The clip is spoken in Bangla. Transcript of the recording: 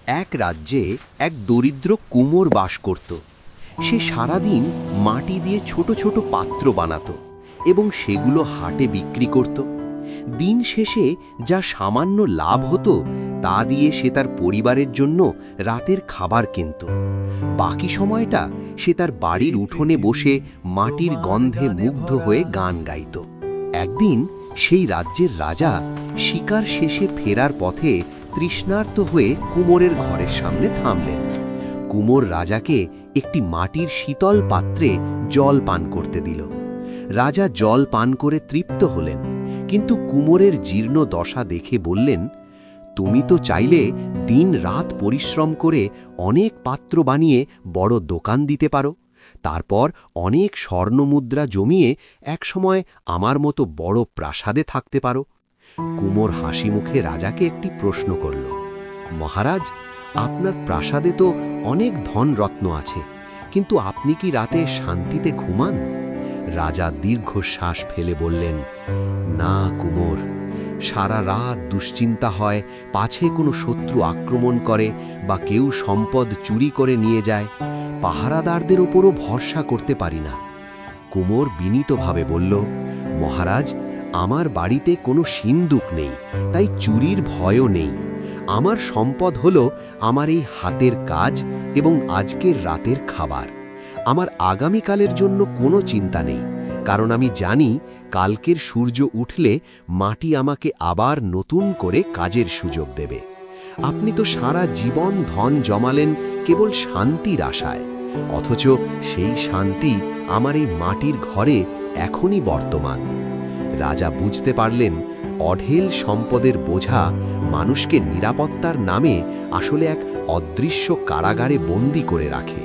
এক রাজ্যে এক দরিদ্র কুমোর বাস করত। সে সারাদিন মাটি দিয়ে ছোট ছোট পাত্র বানাতো এবং সেগুলো হাটে বিক্রি করত। দিন শেষে যা সামান্য লাভ হতো তা দিয়ে সে তার পরিবারের জন্য রাতের খাবার কিনত। বাকি সময়টা সে তার বাড়ির উঠোনে বসে মাটির গন্ধে মুগ্ধ হয়ে গান গাইত। একদিন সেই রাজ্যের রাজা শিকার শেষে ফেরার পথে তৃষ্ণার্ত হয়ে কুমোরের ঘরের সামনে থামলেন। কুমোর রাজাকে একটি মাটির শীতল পাত্রে জল পান করতে দিল। রাজা জল পান করে তৃপ্ত হলেন, কিন্তু কুমোরের জীর্ণ দশা দেখে বললেন, তুমি তো চাইলে দিন রাত পরিশ্রম করে অনেক পাত্র বানিয়ে বড় দোকান দিতে পারো, তারপর অনেক স্বর্ণমুদ্রা জমিয়ে একসময় আমার মতো বড় প্রাসাদে থাকতে পারো। কুমোর হাসি মুখে রাজাকে একটি প্রশ্ন করল, মহারাজ, আপনার প্রাসাদে তো অনেক ধন রত্ন আছে, কিন্তু আপনি কি রাতে শান্তিতে ঘুমান? রাজা দীর্ঘশ্বাস ফেলে বললেন, না কুমোর, সারা রাত দুশ্চিন্তা হয় পাছে কোনো শত্রু আক্রমণ করে বা কেউ সম্পদ চুরি করে নিয়ে যায়। পাহারাদারদের ওপরও ভরসা করতে পারি না। কুমোর বিনীতভাবে বলল, মহারাজ, আমার বাড়িতে কোনো সিন্দুক নেই, তাই চুরির ভয়ও নেই। আমার সম্পদ হলো আমার এই হাতের কাজ এবং আজকের রাতের খাবার। আমার আগামীকালের জন্য কোনো চিন্তা নেই, কারণ আমি জানি কালকের সূর্য উঠলে মাটি আমাকে আবার নতুন করে কাজের সুযোগ দেবে। আপনি তো সারা জীবন ধন জমালেন কেবল শান্তির আশায়, অথচ সেই শান্তি আমার এই মাটির ঘরে এখনই বর্তমান। রাজা বুঝতে পারলেন, অঢেল সম্পদের বোঝা মানুষকে নিরাপত্তার নামে আসলে এক অদৃশ্য কারাগারে বন্দী করে রাখে।